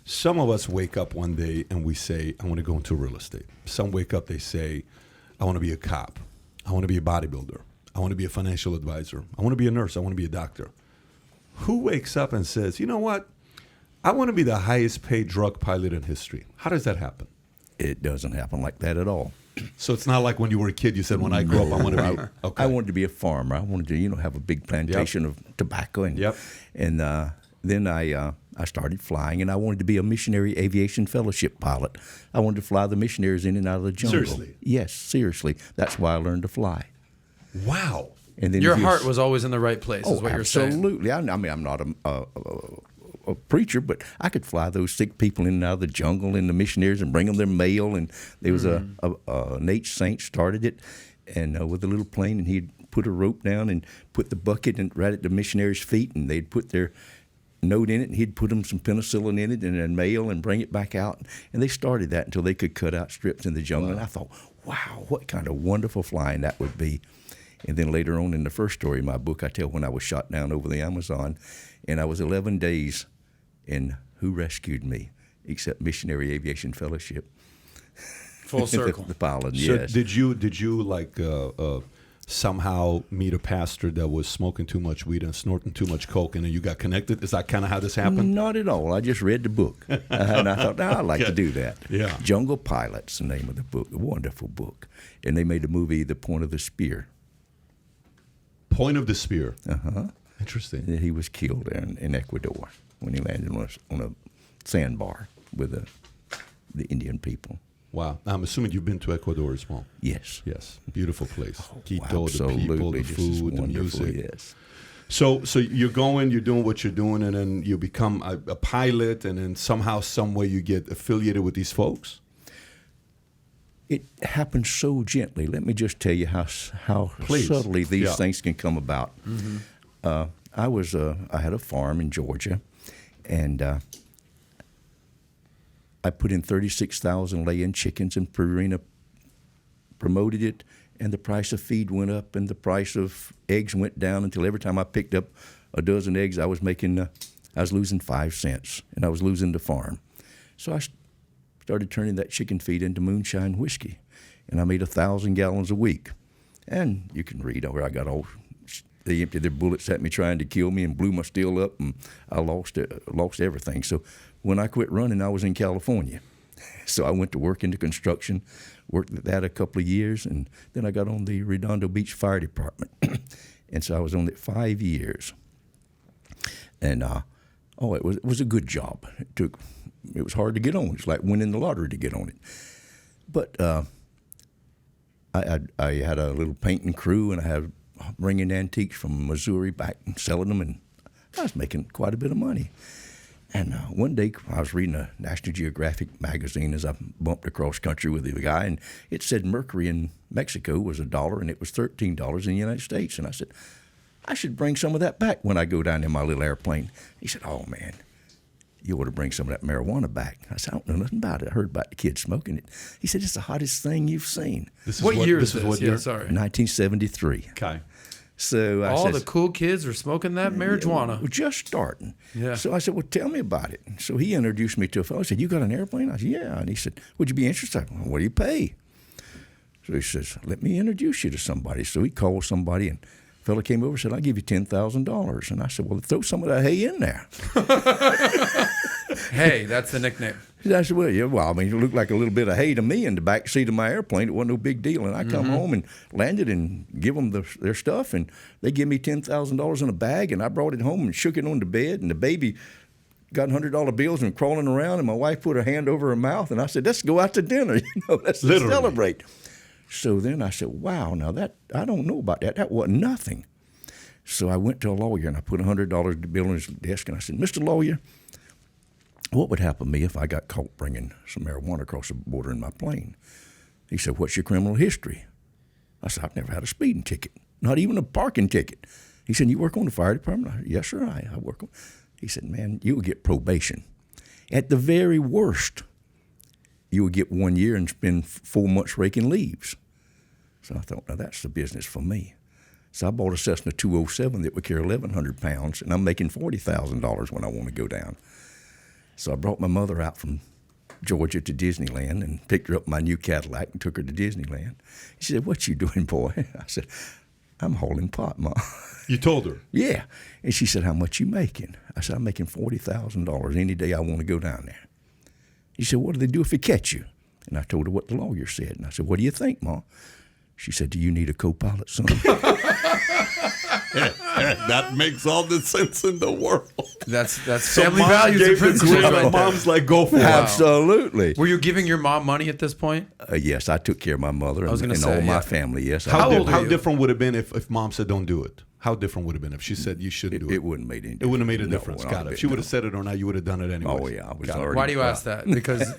Some of us wake up one day and we say, I want to go into real estate. Some wake up, they say, I want to be a cop. I want to be a bodybuilder. I want to be a financial advisor. I want to be a nurse. I want to be a doctor. Who wakes up and says, you know what? I want to be the highest paid drug pilot in history. How does that happen? It doesn't happen like that at all. So it's not like when you were a kid, you said, when I grow up, I want to be. Okay. I wanted to be a farmer. I wanted to, have a big plantation of tobacco. And then I started flying, and I wanted to be a missionary aviation fellowship pilot. I wanted to fly the missionaries in and out of the jungle. Seriously? Yes, seriously. That's why I learned to fly. Wow. And then Your heart was always in the right place, is what you're saying. Absolutely. I mean, I'm not a preacher, but I could fly those sick people in and out of the jungle and the missionaries and bring them their mail. And there was an H. Saint started it, and with a little plane, and he'd put a rope down and put the bucket right at the missionaries' feet, and they'd put their note in it, and he'd put them some penicillin in it and then mail and bring it back out. And they started that until they could cut out strips in the jungle. Wow. And I thought, wow, what kind of wonderful flying that would be. And then later on in the first story of my book, I tell when I was shot down over the Amazon, and I was 11 days, and who rescued me except Missionary Aviation Fellowship? Full circle. The pilot, So yes. did you like somehow meet a pastor that was smoking too much weed and snorting too much coke, and then you got connected? Is that kind of how this happened? Not at all. I just read the book, and I thought, I'd like to do that. Yeah. Jungle Pilot's the name of the book, a wonderful book. And they made the movie The Point of the Spear. Point of the Spear. Uh-huh. Interesting. He was killed in Ecuador when he landed on a sandbar with the Indian people. Wow. I'm assuming you've been to Ecuador as well. Yes. Yes. Beautiful place. Quito, the absolutely. people, the This is food, the wonderful, music. yes. So you're doing what you're doing, and then you become a pilot, and then somehow, some way you get affiliated with these folks? It happens so gently. Let me just tell you how Please. subtly these Yeah. things can come about. Mm-hmm. I had a farm in Georgia, and I put in 36,000 lay-in chickens, and Purina promoted it, and the price of feed went up, and the price of eggs went down until every time I picked up a dozen eggs, I was losing 5 cents, and I was losing the farm. So I started turning that chicken feed into moonshine whiskey, and I made 1,000 gallons a week. And you can read where I got all. They emptied their bullets at me trying to kill me and blew my steel up, and I lost everything. So when I quit running, I was in California. So I went to work into construction, worked at that a couple of years, and then I got on the Redondo Beach Fire Department. And so I was on it 5 years. And it was a good job. It was hard to get on. It's like winning the lottery to get on it. But I had a little painting crew, and I had bringing antiques from Missouri back and selling them, and I was making quite a bit of money. And one day I was reading a National Geographic magazine as I bumped across country with the guy, and it said mercury in Mexico was $1 and it was $13 in the United States. And I said, I should bring some of that back when I go down in my little airplane. He said, oh, man, you ought to bring some of that marijuana back. I said, I don't know nothing about it. I heard about the kids smoking it. He said, it's the hottest thing you've seen. What year is this? What year? Sorry. 1973. Okay. So I All said, the cool kids are smoking that marijuana. We're just starting. Yeah. So I said, well, tell me about it. So he introduced me to a fellow. He said, you got an airplane? I said, yeah. And he said, would you be interested? Well, what do you pay? So he says, let me introduce you to somebody. So he called somebody, and the fellow came over and said, I'll give you $10,000. And I said, well, throw some of that hay in there. Hey, that's the nickname. I said, well, yeah, well, I mean, it looked like a little bit of hay to me in the back seat of my airplane. It wasn't no big deal. And I come home and landed and give them their stuff, and they give me $10,000 in a bag, and I brought it home and shook it on the bed, and the baby got $100 bills and crawling around, and my wife put her hand over her mouth, and I said, let's go out to dinner, let's celebrate. So then I said, wow, now that, I don't know about that. That wasn't nothing. So I went to a lawyer, and I put a $100 bill on his desk, and I said, Mr. Lawyer, what would happen to me if I got caught bringing some marijuana across the border in my plane? He said, what's your criminal history? I said, I've never had a speeding ticket, not even a parking ticket. He said, you work on the fire department? I said, yes, sir, I work on. He said, man, you will get probation. At the very worst, you will get 1 year and spend 4 months raking leaves. So I thought, now that's the business for me. So I bought a Cessna 207 that would carry 1,100 pounds, and I'm making $40,000 when I want to go down. So I brought my mother out from Georgia to Disneyland and picked her up in my new Cadillac and took her to Disneyland. She said, "What you doing, boy?" I said, "I'm hauling pot, Ma." You told her. Yeah. And she said, "How much you making?" I said, "I'm making $40,000 any day I want to go down there." She said, "What do they do if they catch you?" And I told her what the lawyer said. And I said, "What do you think, Ma?" She said, "Do you need a co-pilot, son?" That makes all the sense in the world. That's So family mom values and gave the principles grip, right there. Mom's like, go for it. Absolutely. Were you giving your mom money at this point? Yes, I took care of my mother was and, gonna and say, all my yeah. family. Yes, How, I did. old are how you? different would it have been if Mom said, don't do it? How different would it have been if she said you shouldn't do it? It wouldn't have made any difference. It wouldn't have made a No, difference. not Got a it. If bit, she would no. have said it or not, you would have done it anyway. Oh, yeah. I was Got it. already. Why do you ask that? Because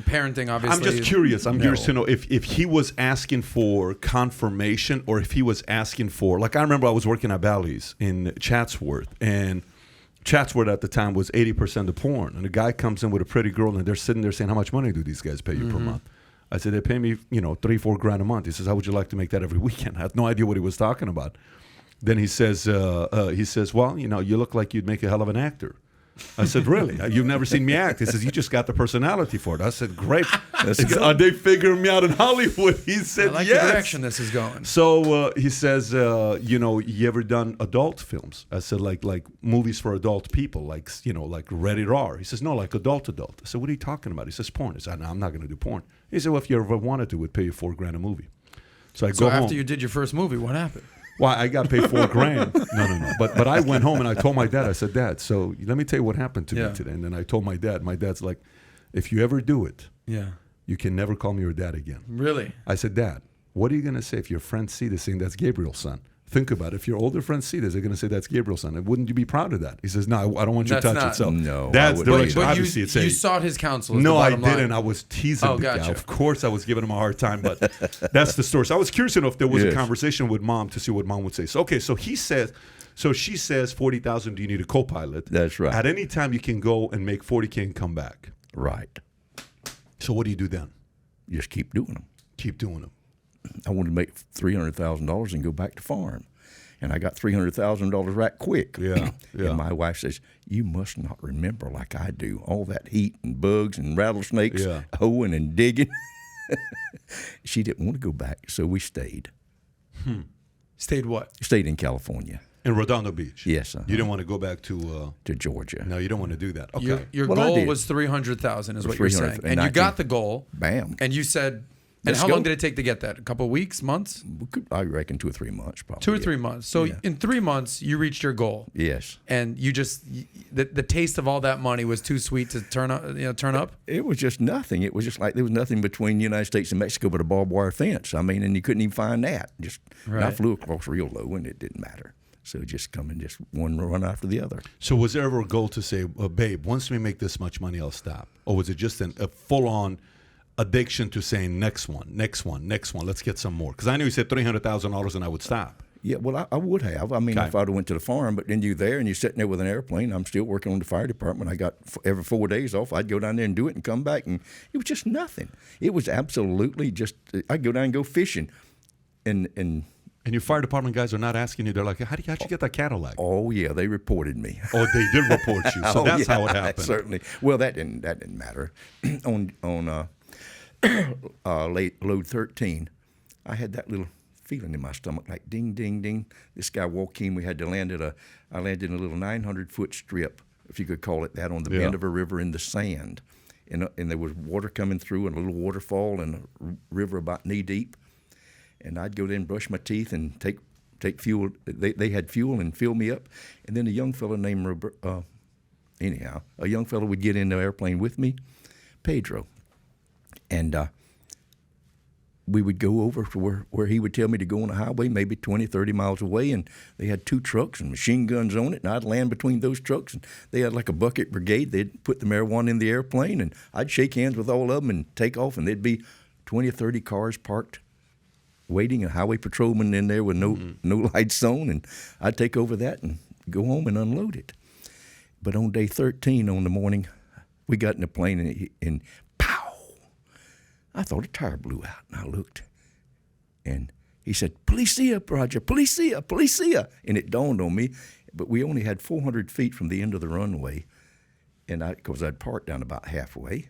parenting, obviously. I'm just curious. I'm curious to No. know if he was asking for confirmation or if he was asking for, like I remember I was working at Bally's in Chatsworth, and Chatsworth at the time was 80% of porn. And a guy comes in with a pretty girl and they're sitting there saying, how much money do these guys pay you per month? I said, they pay me, $3-4 grand a month. He says, how would you like to make that every weekend? I had no idea what he was talking about. Then he says, well, you look like you'd make a hell of an actor. I said, really? You've never seen me act? He says, you just got the personality for it. I said, great. Are they figuring me out in Hollywood? He said, I like yes. the direction this is going. So he says, you ever done adult films? I said, like movies for adult people, like rated R. He says, no, like adult. I said, what are you talking about? He says, porn. I said, no, I'm not going to do porn. He said, well, if you ever wanted to, we'd pay you $4 grand a movie. So I So go home. after you did your first movie, what happened? Well, I got paid $4 grand. No. But I went home and I told my dad, I said, Dad, so let me tell you what happened to me today. And then I told my dad. My dad's like, if you ever do it, Yeah. you can never call me your dad again. Really? I said, Dad, what are you going to say if your friends see this saying that's Gabriel's son? Think about it. If your older friends see this, they're going to say that's Gabriel's son. And wouldn't you be proud of that? He says, no, I don't want you to That's touch not- it. So No, I Dad's wouldn't. direction. But Obviously, it's you sought his counsel. is no, the I bottom line. didn't. I was teasing Oh, the guy. gotcha. Of course, I was giving him a hard time, but that's the story. So I was curious to know if there was a Yes. conversation with Mom to see what Mom would say. So she says, she says, 40,000. Do you need a co-pilot? That's right. At any time, you can go and make 40K and come back. Right. So what do you do then? Just keep doing them. Keep doing them. I wanted to make $300,000 and go back to farm. And I got $300,000 right quick. Yeah. And my wife says, you must not remember like I do, all that heat and bugs and rattlesnakes, Yeah. hoeing and digging. She didn't want to go back, so we stayed. Stayed what? Stayed in California, In Redondo Beach. Yes, You didn't want to go back to. to Georgia. No, you don't want to do that. Okay. Your Well, I goal did. was 300,000 is what you're 300, saying. and And I you got did. the goal. Bam. And you said, and Let's how go. long did it take to get that? A couple of weeks, months? I reckon 2 or 3 months, probably. 2 or 3 months. So in 3 months, you reached your goal. Yes. And you just, the taste of all that money was too sweet to turn up. It was just nothing. It was just like there was nothing between the United States and Mexico but a barbed wire fence. I mean, and you couldn't even find that. And I Right. flew across real low, and it didn't matter. So just come and just one run after the other. So was there ever a goal to say, babe, once we make this much money, I'll stop? Or was it just a full-on addiction to saying next one, let's get some more? Because I knew you said $300,000 and I would stop. Yeah, well, I would have. I mean, Okay. if I'd have went to the farm, but then you're there and you're sitting there with an airplane. I'm still working on the fire department. I got every 4 days off. I'd go down there and do it and come back, and it was just nothing. It was absolutely just. I'd go down and go fishing, and And your fire department guys are not asking you. They're like, how'd you get that Cadillac? oh yeah, they reported me. Oh, they did report you. So Oh, that's yeah, how it happened. Certainly. Well, that didn't matter. on load 13, I had that little feeling in my stomach, like ding, ding, ding. This guy walked in. We had to land I landed in a little 900-foot strip, if you could call it that, on the bend of a river in the sand. And there was water coming through and a little waterfall and a river about knee deep. And I'd go there and brush my teeth and take fuel. They had fuel and fill me up. And then a young fellow named a young fellow would get in the airplane with me, Pedro. And we would go over to where he would tell me to go on the highway, maybe 20, 30 miles away, and they had 2 trucks and machine guns on it, and I'd land between those trucks, and they had like a bucket brigade. They'd put the marijuana in the airplane, and I'd shake hands with all of them and take off, and there'd be 20 or 30 cars parked waiting, a highway patrolman in there with no lights on, and I'd take over that and go home and unload it. But on day 13 on the morning, we got in the plane, and pow! I thought a tire blew out, and I looked, and he said, "Policia, Roger, policia, policia." And it dawned on me, but we only had 400 feet from the end of the runway, And because I'd parked down about halfway,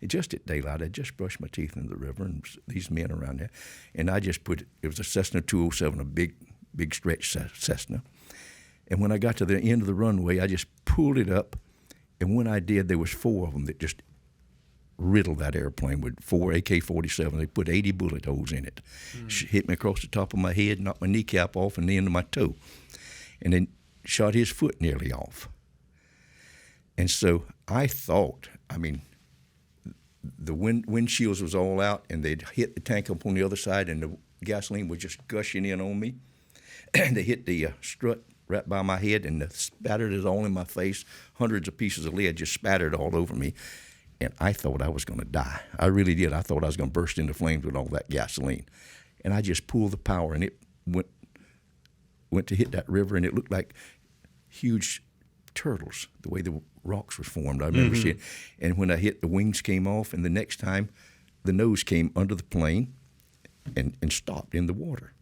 and just at daylight, I just brushed my teeth in the river, and these men around there, and I just it was a Cessna 207, a big stretch Cessna. And when I got to the end of the runway, I just pulled it up, and when I did, there was 4 of them that just riddled that airplane with 4 AK-47. They put 80 bullet holes in it. Hit me across the top of my head, knocked my kneecap off and the end of my toe, and then shot his foot nearly off. And so I thought, I mean, the windshields was all out, and they'd hit the tank up on the other side, and the gasoline was just gushing in on me. And they hit the strut right by my head, and spattered it all in my face. Hundreds of pieces of lead just spattered all over me. And I thought I was going to die. I really did. I thought I was going to burst into flames with all that gasoline. And I just pulled the power, and it went to hit that river, and it looked like huge turtles, the way the rocks were formed. I remember seeing. And when I hit, the wings came off, and the next time, the nose came under the plane and stopped in the water.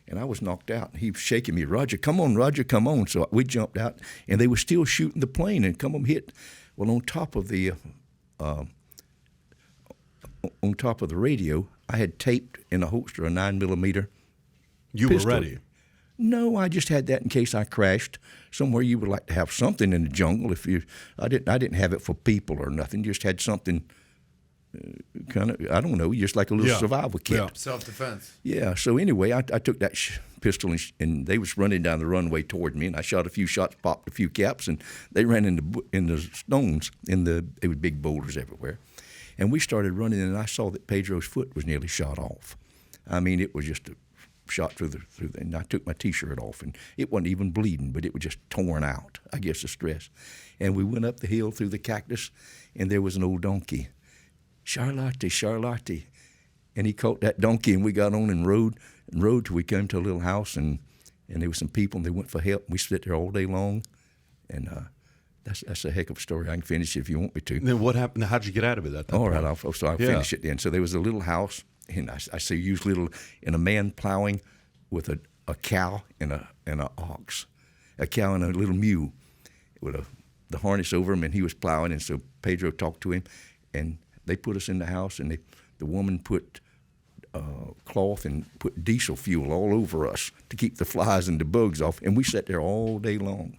And I was knocked out. He was shaking me, Roger, come on, Roger, come on. So we jumped out, and they were still shooting the plane, and come on, hit. Well, on top of the radio, I had taped in a holster a 9mm. You pistol. were ready. No, I just had that in case I crashed somewhere. You would like to have something in the jungle. I didn't have it for people or nothing. Just had something, kind of, I don't know, just like a little survival kit. Yeah. Self-defense. Yeah. So anyway, I took that pistol and they was running down the runway toward me, and I shot a few shots, popped a few caps, and they ran in the stones. There were big boulders everywhere, and we started running, and I saw that Pedro's foot was nearly shot off. I mean, it was just a shot through and I took my T-shirt off, and it wasn't even bleeding, but it was just torn out, I guess, the stress. And we went up the hill through the cactus, and there was an old donkey, Charlotte, and he caught that donkey, and we got on and rode till we came to a little house, and there were some people, and they went for help. We sat there all day long, and that's a heck of a story. I can finish it if you want me to. Then what happened? How'd you get out of it? All right, I'll finish it then. So there was a little house, and I see and a man plowing with a cow and an ox, a cow and a little mule with the harness over him, and he was plowing, and so Pedro talked to him, and they put us in the house, and the woman put cloth and put diesel fuel all over us to keep the flies and the bugs off, and we sat there all day long.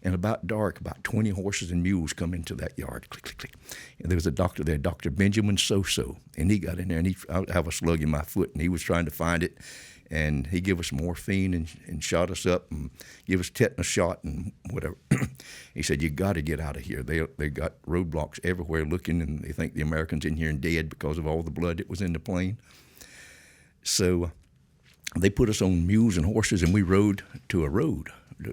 And about dark, about 20 horses and mules come into that yard, click, click, click. And there was a doctor there, Dr. Benjamin Soso, and he got in there, and I have a slug in my foot, and he was trying to find it, and he gave us morphine and shot us up and gave us tetanus shot and whatever. He said, you got to get out of here. They got roadblocks everywhere looking, and they think the Americans in here are dead because of all the blood that was in the plane. So they put us on mules and horses, and we rode to a road.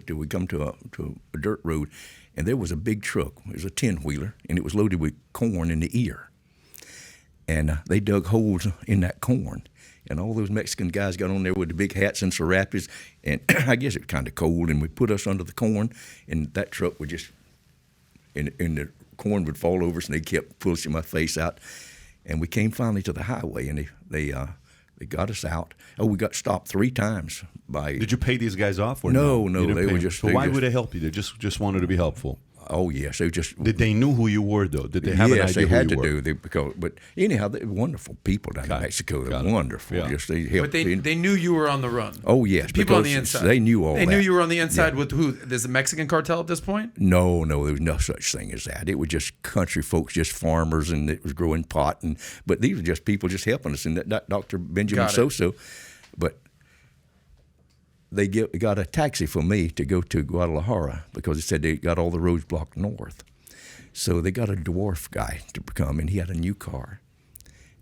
Till we come to a dirt road, and there was a big truck. It was a 10-wheeler, and it was loaded with corn in the ear. And they dug holes in that corn, and all those Mexican guys got on there with the big hats and serapes, and I guess it was kind of cold, and we put us under the corn, and that truck would just, and the corn would fall over us, and they kept pushing my face out. And we came finally to the highway, and they got us out. Oh, we got stopped 3 times by. Did you pay these guys off? Or no, You they didn't were pay them? just. So why would they help you? They just wanted to be helpful. Oh yes, they just. Did they know who you were though? Did they have an idea they had who you to were? do. But anyhow, they're wonderful people down in Mexico. They're wonderful. Yeah. Just they helped. But they knew you were on the run. Oh yes, People on the because inside. They knew all that. They knew you were on the inside with who? There's a Mexican cartel at this point? No, there was no such thing as that. It was just country folks, just farmers, and it was growing pot. But these were just people just helping us. And that Dr. Benjamin Soso, but they got a taxi for me to go to Guadalajara because they said they got all the roads blocked north. So they got a dwarf guy to come, and he had a new car.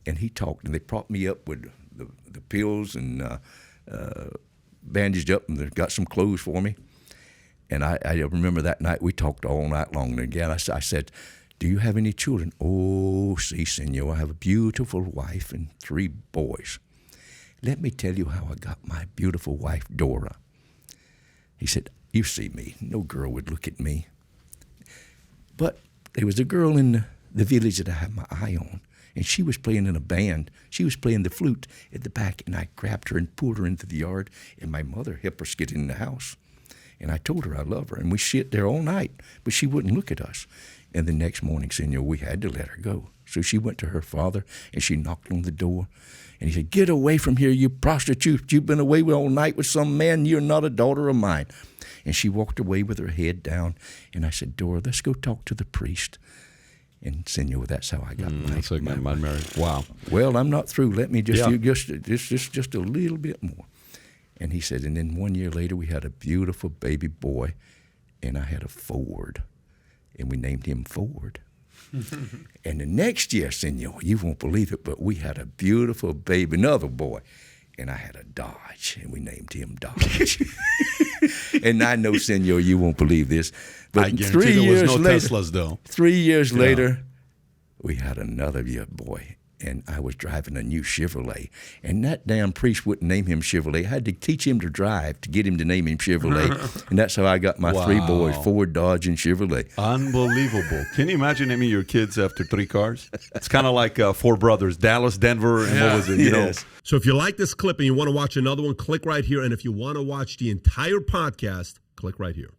And he talked, and they propped me up with the pills and bandaged up, and they got some clothes for me. And I remember that night we talked all night long. And again, I said, do you have any children? Oh, si, senor, I have a beautiful wife and 3 boys. Let me tell you how I got my beautiful wife, Dora. He said, you see me. No girl would look at me. But there was a girl in the village that I had my eye on, and she was playing in a band. She was playing the flute at the back, and I grabbed her and pulled her into the yard, and my mother helped us get in the house. And I told her I love her, and we sit there all night, but she wouldn't look at us. And the next morning, Senor, we had to let her go. So she went to her father, and she knocked on the door. And he said, "Get away from here, you prostitute. You've been away all night with some man. You're not a daughter of mine." And she walked away with her head down. And I said, "Dora, let's go talk to the priest." And Senor, that's how I got That's like my marriage. Wow. Well, I'm not through. Let me just Yeah. just a little bit more. And he said, and then 1 year later, we had a beautiful baby boy, and I had a Ford, and we named him Ford. And the next year, Senor, you won't believe it, but we had a beautiful baby, another boy, and I had a Dodge, and we named him Dodge. And I know, Senor, you won't believe this, but I guarantee 3 there years was no later, Teslas, though. 3 years later, we had another boy, and I was driving a new Chevrolet, and that damn priest wouldn't name him Chevrolet. I had to teach him to drive to get him to name him Chevrolet, and that's how I got my three boys, Ford, Dodge, and Chevrolet. Unbelievable. Can you imagine naming your kids after 3 cars? It's kind of like 4 brothers, Dallas, Denver, and what was it? You know. So if you like this clip and you want to watch another one, click right here. And if you want to watch the entire podcast, click right here.